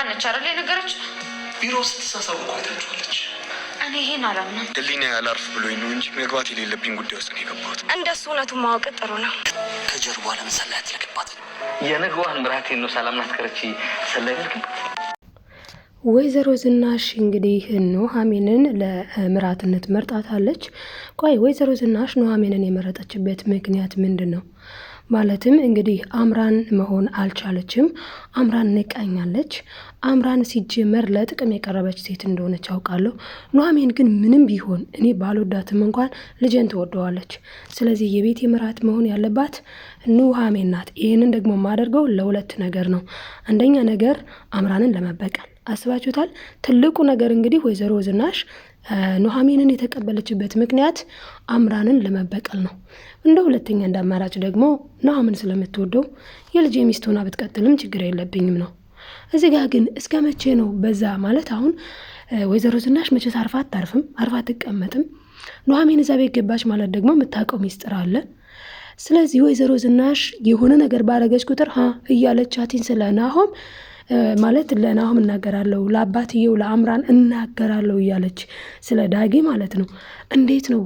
አምራን ነች አይደል የነገረች? ቢሮ ስትሳሳው ቆይታችኋለች። እኔ ይሄን አላምንም። ህሊና ያላርፍ ብሎኝ ነው እንጂ መግባት የሌለብኝ ጉዳይ ውስጥ ነው የገባሁት። እንደሱ እውነቱን ማወቅ ጥሩ ነው። ከጀርባ ለምሳሌ አትልክባት። የነገዋን ምራቴን ነው ሰላም ናትከረች ሰላይልክ ወይዘሮ ዝናሽ እንግዲህ ኑሐሚንን ለምራትነት መርጣታለች። ቆይ ወይዘሮ ዝናሽ ኑሐሚንን የመረጠችበት ምክንያት ምንድን ነው? ማለትም እንግዲህ አምራን መሆን አልቻለችም። አምራን ንቃኛለች። አምራን ሲጀመር ለጥቅም የቀረበች ሴት እንደሆነች አውቃለሁ። ኑሐሚን ግን ምንም ቢሆን እኔ ባልወዳትም እንኳን ልጄን ትወደዋለች። ስለዚህ የቤት ምራት መሆን ያለባት ኑሐሚን ናት። ይህንን ደግሞ የማደርገው ለሁለት ነገር ነው። አንደኛ ነገር አምራንን ለመበቀል አስባችሁታል። ትልቁ ነገር እንግዲህ ወይዘሮ ዝናሽ ኑሐሚንን የተቀበለችበት ምክንያት አምራንን ለመበቀል ነው። እንደ ሁለተኛ እንደ አማራጭ ደግሞ ኑሐሚን ስለምትወደው የልጄ ሚስት ሆና ብትቀጥልም ችግር የለብኝም ነው። እዚህ ጋር ግን እስከ መቼ ነው በዛ ማለት? አሁን ወይዘሮ ዝናሽ መቼ አርፋ አታርፍም፣ አርፋ አትቀመጥም። ኑሐሚን እዛ ቤት ገባች ማለት ደግሞ የምታውቀው ሚስጥር አለ። ስለዚህ ወይዘሮ ዝናሽ የሆነ ነገር ባረገች ቁጥር እያለቻትኝ ስለ ናሆም ማለት ለናሆም እናገራለሁ፣ ለአባትየው ለአምራን እናገራለሁ እያለች ስለ ዳጊ ማለት ነው። እንዴት ነው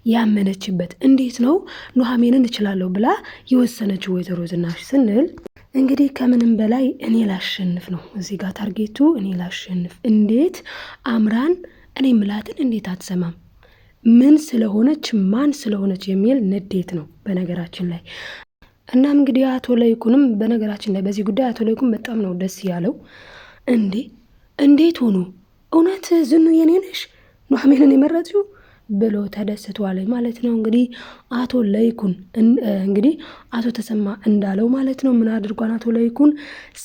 ያመነችበት? እንዴት ነው ኑሐሚንን እችላለሁ ብላ የወሰነችው ወይዘሮ ዝናሽ ስንል እንግዲህ ከምንም በላይ እኔ ላሸንፍ ነው እዚህ ጋር ታርጌቱ፣ እኔ ላሸንፍ። እንዴት አምራን እኔ ምላትን እንዴት አትሰማም? ምን ስለሆነች ማን ስለሆነች የሚል ንዴት ነው በነገራችን ላይ። እናም እንግዲህ አቶ ለይኩንም በነገራችን ላይ በዚህ ጉዳይ አቶ ለይኩን በጣም ነው ደስ ያለው። እንዴት ሆኖ እውነት ዝኑ የኔ ነሽ ኑሐሚንን የመረጥሽው ብሎ ተደስቷል ማለት ነው። እንግዲህ አቶ ለይኩን እንግዲህ አቶ ተሰማ እንዳለው ማለት ነው ምን አድርጓን አቶ ለይኩን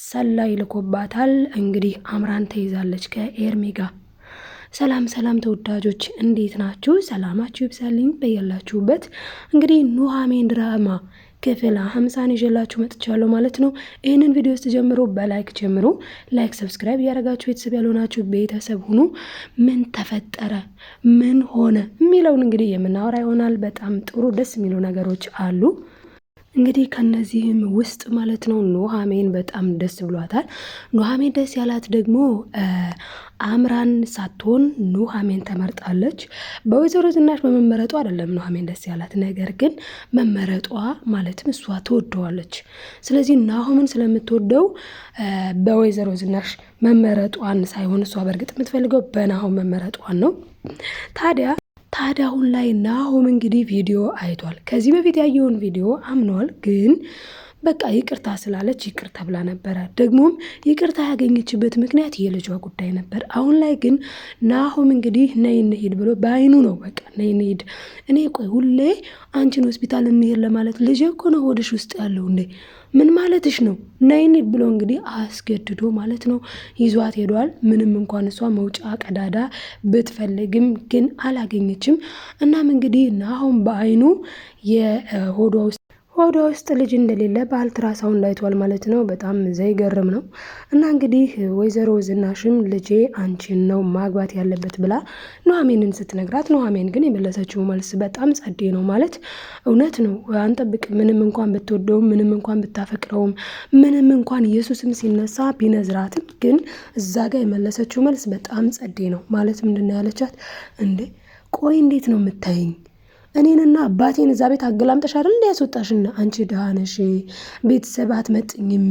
ሰላይ ልኮባታል። እንግዲህ አምራን ተይዛለች ከኤርሚ ጋር። ሰላም ተወዳጆች እንዴት ናችሁ? ሰላማችሁ ይብዛልኝ በያላችሁበት። እንግዲህ ኑሐሚን ድራማ ክፍል 50 ይዤላችሁ መጥቻለሁ ማለት ነው። ይህንን ቪዲዮ ጀምሮ በላይክ ጀምሮ ላይክ ሰብስክራይብ እያደረጋችሁ ቤተሰብ ያልሆናችሁ ቤተሰብ ሁኑ። ምን ተፈጠረ ምን ሆነ የሚለውን እንግዲህ የምናወራ ይሆናል። በጣም ጥሩ ደስ የሚሉ ነገሮች አሉ። እንግዲህ ከነዚህም ውስጥ ማለት ነው ኑሐሚን በጣም ደስ ብሏታል። ኑሐሚን ደስ ያላት ደግሞ አምራን ሳትሆን ኑሐሚን ተመርጣለች። በወይዘሮ ዝናሽ በመመረጧ አይደለም ኑሐሚን ደስ ያላት፣ ነገር ግን መመረጧ ማለትም እሷ ትወደዋለች። ስለዚህ ናሆምን ስለምትወደው በወይዘሮ ዝናሽ መመረጧን ሳይሆን እሷ በእርግጥ የምትፈልገው በናሆም መመረጧን ነው። ታዲያ አሁን ላይ ናሆም እንግዲህ ቪዲዮ አይቷል። ከዚህ በፊት ያየውን ቪዲዮ አምኗል። ግን በቃ ይቅርታ ስላለች ይቅርታ ብላ ነበረ። ደግሞም ይቅርታ ያገኘችበት ምክንያት የልጇ ጉዳይ ነበር። አሁን ላይ ግን ናሆም እንግዲህ ነይ እንሂድ ብሎ በአይኑ ነው በቃ ነይ እንሂድ። እኔ ቆይ ሁሌ አንቺን ሆስፒታል እንሂድ ለማለት ልጄ እኮ ነው ሆድሽ ውስጥ ያለው እንዴ ምን ማለትሽ ነው? ነይ እንሂድ ብሎ እንግዲህ አስገድዶ ማለት ነው ይዟት ሄዷል። ምንም እንኳን እሷ መውጫ ቀዳዳ ብትፈልግም ግን አላገኘችም። እናም እንግዲህ ናሆም በአይኑ ሆዷ ውስጥ ልጅ እንደሌለ በአልትራሳውንድ አይቷል ማለት ነው። በጣም ዘይገርም ነው። እና እንግዲህ ወይዘሮ ዝናሽም ልጄ አንቺን ነው ማግባት ያለበት ብላ ኑሐሚንን ስትነግራት፣ ኑሐሚን ግን የመለሰችው መልስ በጣም ጸዴ ነው ማለት እውነት ነው። አንጠብቅ ምንም እንኳን ብትወደውም ምንም እንኳን ብታፈቅረውም ምንም እንኳን ኢየሱስም ሲነሳ ቢነዝራትም ግን እዛ ጋር የመለሰችው መልስ በጣም ጸዴ ነው ማለት ምንድን ነው ያለቻት? እንዴ ቆይ እንዴት ነው የምታየኝ? እኔንና አባቴን እዛ ቤት አገላምጠሽ አይደል እንደ ያስወጣሽና አንቺ ደሃ ነሽ፣ ቤተሰብ አትመጥኝም፣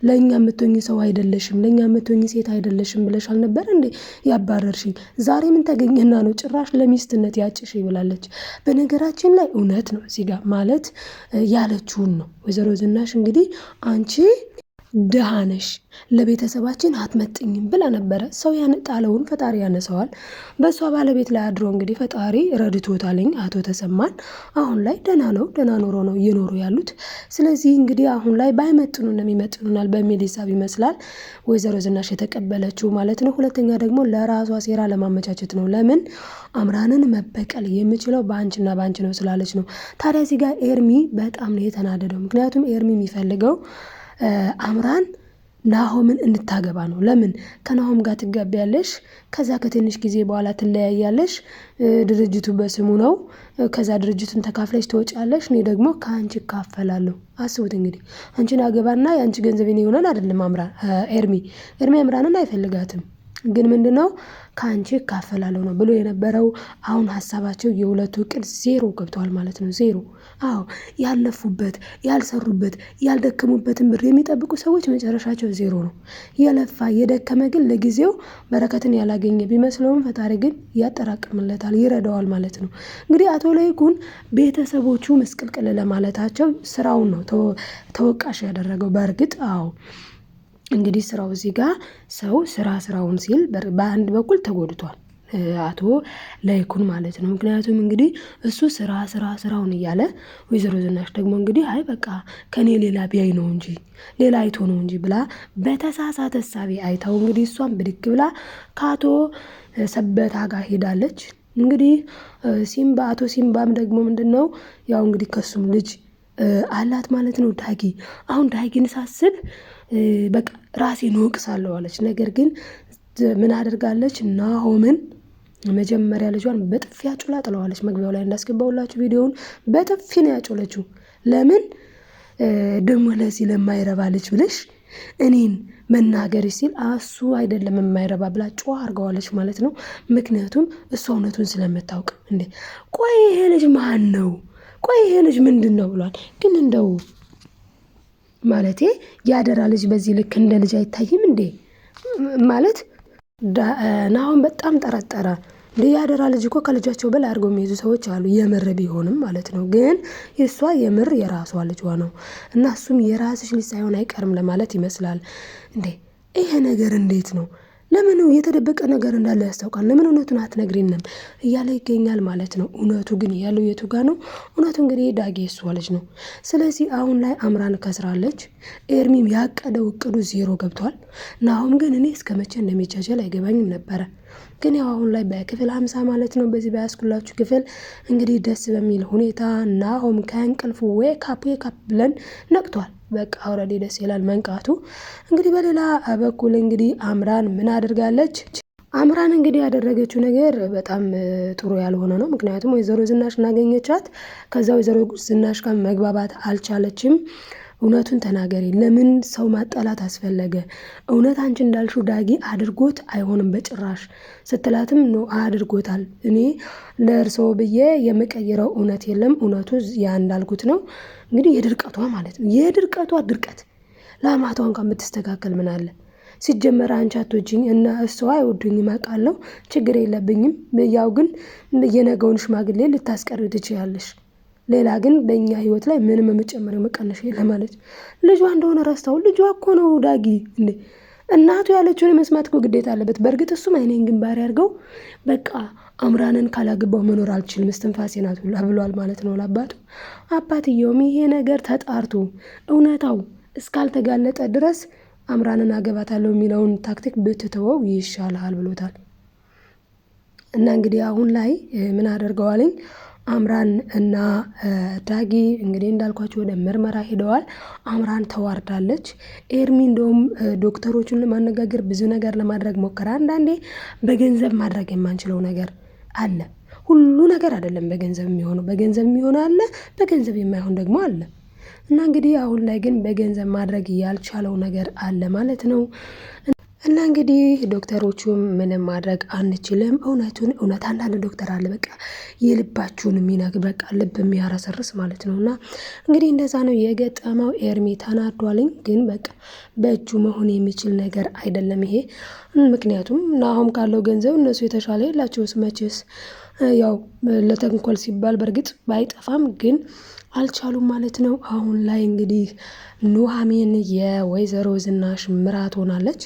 ለእኛ የምትሆኝ ሰው አይደለሽም፣ ለእኛ የምትሆኝ ሴት አይደለሽም ብለሽ አልነበር እንዴ ያባረርሽኝ? ዛሬ ምን ተገኘና ነው ጭራሽ ለሚስትነት ያጭሽ ብላለች። በነገራችን ላይ እውነት ነው እዚህ ጋር ማለት ያለችውን ነው ወይዘሮ ዝናሽ እንግዲህ አንቺ ደሃ ነሽ፣ ለቤተሰባችን አትመጥኝም ብላ ነበረ። ሰው ያነጣለውን ፈጣሪ ያነሰዋል። በእሷ ባለቤት ላይ አድሮ እንግዲህ ፈጣሪ ረድቶታልኝ አቶ ተሰማን። አሁን ላይ ደህና ኑሮ ነው እየኖሩ ያሉት። ስለዚህ እንግዲህ አሁን ላይ ባይመጥኑን የሚመጥኑናል በሚል ሂሳብ ይመስላል ወይዘሮ ዝናሽ የተቀበለችው ማለት ነው። ሁለተኛ ደግሞ ለራሷ ሴራ ለማመቻቸት ነው። ለምን አምራንን መበቀል የምችለው በአንቺና በአንቺ ነው ስላለች ነው። ታዲያ እዚህ ጋር ኤርሚ በጣም ነው የተናደደው። ምክንያቱም ኤርሚ የሚፈልገው አምራን ናሆምን እንድታገባ ነው። ለምን ከናሆም ጋር ትጋቢያለሽ፣ ከዛ ከትንሽ ጊዜ በኋላ ትለያያለሽ። ድርጅቱ በስሙ ነው። ከዛ ድርጅቱን ተካፍለሽ ትወጫለሽ፣ እኔ ደግሞ ከአንቺ እካፈላለሁ። አስቡት እንግዲህ አንቺን አገባና የአንቺ ገንዘብ የኔ ይሆናል አይደለም። ኤርሚ አምራንን አይፈልጋትም፣ ግን ምንድነው ከአንቺ እካፈላለሁ ነው ብሎ የነበረው። አሁን ሀሳባቸው የሁለቱ እቅድ ዜሮ ገብተዋል ማለት ነው። ዜሮ። አዎ ያለፉበት ያልሰሩበት ያልደከሙበትን ብር የሚጠብቁ ሰዎች መጨረሻቸው ዜሮ ነው። የለፋ የደከመ ግን ለጊዜው በረከትን ያላገኘ ቢመስለውም ፈጣሪ ግን ያጠራቅምለታል፣ ይረዳዋል ማለት ነው። እንግዲህ አቶ ለይኩን ቤተሰቦቹ መስቀልቅል ለማለታቸው ስራውን ነው ተወቃሽ ያደረገው። በእርግጥ አዎ እንግዲህ ስራው እዚህ ጋር ሰው ስራውን ሲል በአንድ በኩል ተጎድቷል አቶ ለይኩን ማለት ነው። ምክንያቱም እንግዲህ እሱ ስራውን እያለ ወይዘሮ ዝናሽ ደግሞ እንግዲህ አይ በቃ ከኔ ሌላ ቢያይ ነው እንጂ ሌላ አይቶ ነው እንጂ ብላ በተሳሳተ እሳቤ አይታው እንግዲህ እሷን ብድግ ብላ ከአቶ ሰበታ ጋር ሄዳለች። እንግዲህ አቶ ሲምባም ደግሞ ምንድነው ያው እንግዲህ ከሱም ልጅ አላት ማለት ነው ዳጊ። አሁን ዳጊን ሳስብ በቃ ራሴን እወቅሳለሁ አለች። ነገር ግን ምን አድርጋለች? ናሆምን መጀመሪያ ልጇን በጥፊ አጩላ ጥለዋለች። መግቢያው ላይ እንዳስገባውላችሁ ቪዲዮውን በጥፊ ነው ያጮለችው። ለምን ደግሞ ለዚህ ለማይረባ ልጅ ብለሽ እኔን መናገር ሲል እሱ አይደለም የማይረባ ብላ ጮህ አድርገዋለች ማለት ነው። ምክንያቱም እሷ እውነቱን ስለምታውቅ እንዴ ቆይ ይሄ ልጅ ማን ነው? ቆይ ይሄ ልጅ ምንድን ነው ብሏል። ግን እንደው ማለቴ ያደራ ልጅ በዚህ ልክ እንደ ልጅ አይታይም እንዴ? ማለት ናሆም በጣም ጠረጠረ። እንደ ያደራ ልጅ እኮ ከልጃቸው በላይ አድርገው የሚይዙ ሰዎች አሉ፣ የምር ቢሆንም ማለት ነው። ግን የእሷ የምር የራሷ ልጇ ነው እና እሱም የራስሽ ልጅ ሳይሆን አይቀርም ለማለት ይመስላል። እንዴ ይሄ ነገር እንዴት ነው? ለምን የተደበቀ ነገር እንዳለ ያስታውቃል። ለምን እውነቱን አትነግሪንም እያለ ይገኛል ማለት ነው። እውነቱ ግን ያለው የቱ ጋር ነው? እውነቱ እንግዲህ ዳጊ እሷ ልጅ ነው። ስለዚህ አሁን ላይ አምራን ከስራለች። ኤርሚም ያቀደው እቅዱ ዜሮ ገብቷል። ናሆም ግን እኔ እስከ መቼ እንደሚጃጀል አይገባኝም ነበረ። ግን ያው አሁን ላይ በክፍል 50 ማለት ነው በዚህ በያስኩላችሁ ክፍል እንግዲህ ደስ በሚል ሁኔታ ናሆም ከእንቅልፉ ዌክ አፕ ብለን ነቅቷል። በቃ ኦልሬዲ ደስ ይላል መንቃቱ። እንግዲህ በሌላ በኩል እንግዲህ አምራን ምን አድርጋለች? አምራን እንግዲህ ያደረገችው ነገር በጣም ጥሩ ያልሆነ ነው። ምክንያቱም ወይዘሮ ዝናሽ እናገኘቻት፣ ከዛ ወይዘሮ ዝናሽ ጋር መግባባት አልቻለችም። እውነቱን ተናገሪ፣ ለምን ሰው ማጣላት አስፈለገ? እውነት አንቺ እንዳልሽው ዳጊ አድርጎት አይሆንም በጭራሽ ስትላትም ነው አድርጎታል። እኔ ለእርስዎ ብዬ የምቀይረው እውነት የለም፣ እውነቱ ያ እንዳልኩት ነው። እንግዲህ የድርቀቷ ማለት ነው፣ የድርቀቷ ድርቀት ለአማቷ እንኳን ብትስተካከል ምን አለ? ሲጀመር አንቺ አትወጂኝ እና እሷ አይወዱኝም አውቃለሁ፣ ችግር የለብኝም። ያው ግን የነገውን ሽማግሌ ልታስቀሪ ትችያለሽ። ሌላ ግን በእኛ ህይወት ላይ ምንም መጨመር መቀነሽ የለም ማለት ልጇ እንደሆነ ረስታው። ልጇ እኮ ነው ዳጊ። እንዴ እናቱ ያለችውን የመስማት እኮ ግዴታ አለበት። በእርግጥ እሱም አይኔን ግንባር ያድርገው በቃ አምራንን ካላገባው መኖር አልችልም እስትንፋሴ ናት ብሏል ማለት ነው ለአባቱ። አባትየውም ይሄ ነገር ተጣርቶ እውነታው እስካልተጋለጠ ድረስ አምራንን አገባታለሁ የሚለውን ታክቲክ ብትተወው ይሻልሃል ብሎታል። እና እንግዲህ አሁን ላይ ምን አደርገዋለኝ አምራን እና ዳጊ እንግዲህ እንዳልኳቸው ወደ ምርመራ ሄደዋል። አምራን ተዋርዳለች። ኤርሚ እንደውም ዶክተሮቹን ለማነጋገር ብዙ ነገር ለማድረግ ሞከረ። አንዳንዴ በገንዘብ ማድረግ የማንችለው ነገር አለ። ሁሉ ነገር አይደለም በገንዘብ የሚሆነው። በገንዘብ የሚሆን አለ፣ በገንዘብ የማይሆን ደግሞ አለ። እና እንግዲህ አሁን ላይ ግን በገንዘብ ማድረግ ያልቻለው ነገር አለ ማለት ነው። እና እንግዲህ ዶክተሮቹም ምንም ማድረግ አንችልም፣ እውነት አንዳንድ ዶክተር አለ በቃ የልባችሁን የሚነግር በቃ ልብ የሚያረሰርስ ማለት ነው። እና እንግዲህ እንደዛ ነው የገጠመው። ኤርሚ ተናዷልኝ፣ ግን በቃ በእጁ መሆን የሚችል ነገር አይደለም ይሄ። ምክንያቱም ናሆም ካለው ገንዘብ እነሱ የተሻለ የላቸውስ መቼስ። ያው ለተንኮል ሲባል በእርግጥ ባይጠፋም ግን አልቻሉም ማለት ነው። አሁን ላይ እንግዲህ ኑሐሚን የወይዘሮ ዝናሽ ምራት ሆናለች።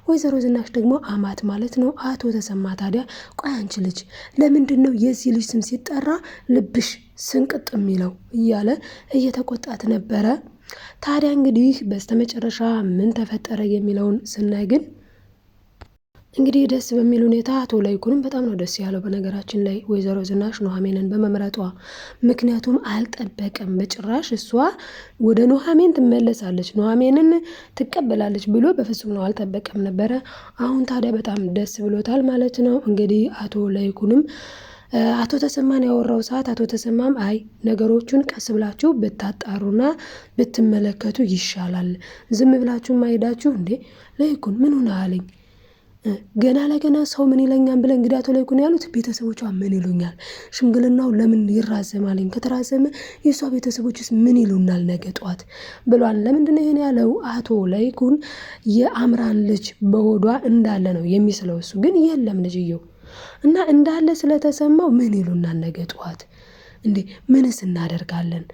ወይዘሮ ዝናሽ ደግሞ አማት ማለት ነው። አቶ ተሰማ ታዲያ ቆይ አንቺ ልጅ ለምንድን ነው የዚህ ልጅ ስም ሲጠራ ልብሽ ስንቅጥ የሚለው እያለ እየተቆጣት ነበረ። ታዲያ እንግዲህ በስተመጨረሻ ምን ተፈጠረ የሚለውን ስናይ ግን እንግዲህ ደስ በሚል ሁኔታ አቶ ለይኩንም በጣም ነው ደስ ያለው። በነገራችን ላይ ወይዘሮ ዝናሽ ኑሐሚንን በመምረጧ ምክንያቱም አልጠበቀም በጭራሽ እሷ ወደ ኑሐሚን ትመለሳለች፣ ኑሐሚንን ትቀበላለች ብሎ በፍጹም ነው አልጠበቀም ነበረ። አሁን ታዲያ በጣም ደስ ብሎታል ማለት ነው። እንግዲህ አቶ ለይኩንም አቶ ተሰማን ያወራው ሰዓት አቶ ተሰማም አይ ነገሮቹን ቀስ ብላችሁ ብታጣሩና ብትመለከቱ ይሻላል፣ ዝም ብላችሁ ማይዳችሁ እንዴ ለይኩን ምን ሆነ አለኝ ገና ለገና ሰው ምን ይለኛል ብለ እንግዲህ አቶ ለይኩን ያሉት ቤተሰቦቿ ምን ይሉኛል፣ ሽምግልናው ለምን ይራዘማልኝ፣ ከተራዘመ የሷ ቤተሰቦችስ ምን ይሉናል ነገ ጧት ብሏል። ለምንድነው ይሄን ያለው? አቶ ለይኩን የአምራን ልጅ በሆዷ እንዳለ ነው የሚስለው። እሱ ግን የለም ልጅየው እና እንዳለ ስለተሰማው ምን ይሉናል ነገ ጧት እንዴ ምንስ እናደርጋለን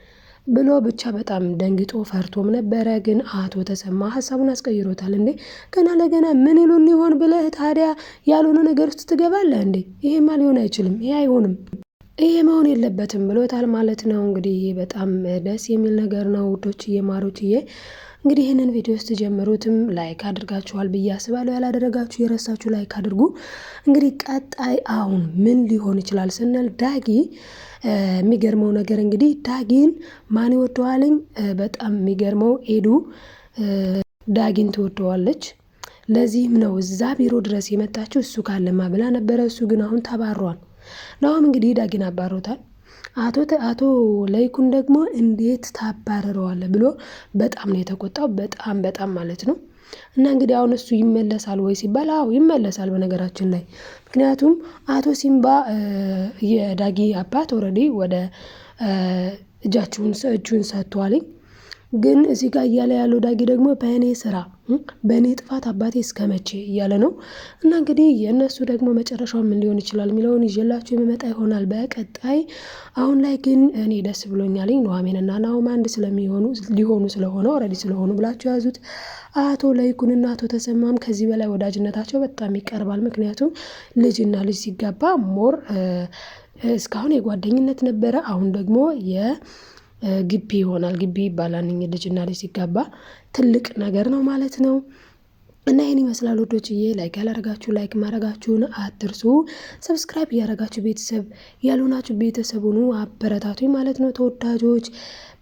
ብሎ ብቻ በጣም ደንግጦ ፈርቶም ነበረ። ግን አቶ ተሰማ ሀሳቡን አስቀይሮታል። እንዴ ገና ለገና ምን ይሉን ይሆን ብለህ ታዲያ ያልሆነ ነገር ውስጥ ትገባለህ እንዴ? ይሄማ ሊሆን አይችልም፣ ይሄ አይሆንም፣ ይሄ መሆን የለበትም ብሎታል ማለት ነው። እንግዲህ በጣም ደስ የሚል ነገር ነው ውዶችዬ ማሮችዬ። እንግዲህ ይህንን ቪዲዮ ውስጥ ጀምሩትም ላይክ አድርጋችኋል ብዬ አስባለሁ። ያላደረጋችሁ የረሳችሁ ላይክ አድርጉ። እንግዲህ ቀጣይ አሁን ምን ሊሆን ይችላል ስንል ዳጊ የሚገርመው ነገር እንግዲህ ዳጊን ማን ይወደዋልኝ? በጣም የሚገርመው ኤዱ ዳጊን ትወደዋለች። ለዚህም ነው እዛ ቢሮ ድረስ የመጣችው እሱ ካለማ ብላ ነበረ። እሱ ግን አሁን ተባሯል። ናሁም እንግዲህ ዳጊን አባሮታል። አቶ ለይኩን ደግሞ እንዴት ታባረረዋለህ ብሎ በጣም ነው የተቆጣው። በጣም ማለት ነው። እና እንግዲህ አሁን እሱ ይመለሳል ወይ ሲባል አዎ ይመለሳል በነገራችን ላይ። ምክንያቱም አቶ ሲምባ የዳጊ አባት ኦልሬዲ ወደ እጁን ሰጥቷልኝ። ግን እዚህ ጋር እያለ ያለው ዳጊ ደግሞ በእኔ ስራ በእኔ ጥፋት አባቴ እስከመቼ እያለ ነው። እና እንግዲህ የእነሱ ደግሞ መጨረሻው ምን ሊሆን ይችላል የሚለውን ይዤላችሁ የሚመጣ ይሆናል በቀጣይ። አሁን ላይ ግን እኔ ደስ ብሎኛልኝ ኑሐሚንና ናሆም አንድ ሊሆኑ ስለሆነ ኦልሬዲ ስለሆኑ ብላችሁ ያዙት። አቶ ለይኩንና አቶ ተሰማም ከዚህ በላይ ወዳጅነታቸው በጣም ይቀርባል። ምክንያቱም ልጅና ልጅ ሲጋባ ሞር እስካሁን የጓደኝነት ነበረ፣ አሁን ደግሞ ግቢ ይሆናል። ግቢ ይባላል ልጅና ልጅ ሲጋባ ትልቅ ነገር ነው ማለት ነው። እና ይህን ይመስላል ወዶችዬ። ላይክ ያላረጋችሁ ላይክ ማድረጋችሁን አትርሱ። ሰብስክራይብ እያረጋችሁ ቤተሰብ ያልሆናችሁ ቤተሰቡን አበረታቱኝ ማለት ነው ተወዳጆች።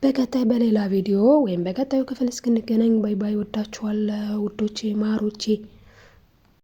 በቀጣይ በሌላ ቪዲዮ ወይም በቀጣዩ ክፍል እስክንገናኝ ባይ ባይ። ወዳችኋለሁ ውዶቼ ማሮቼ።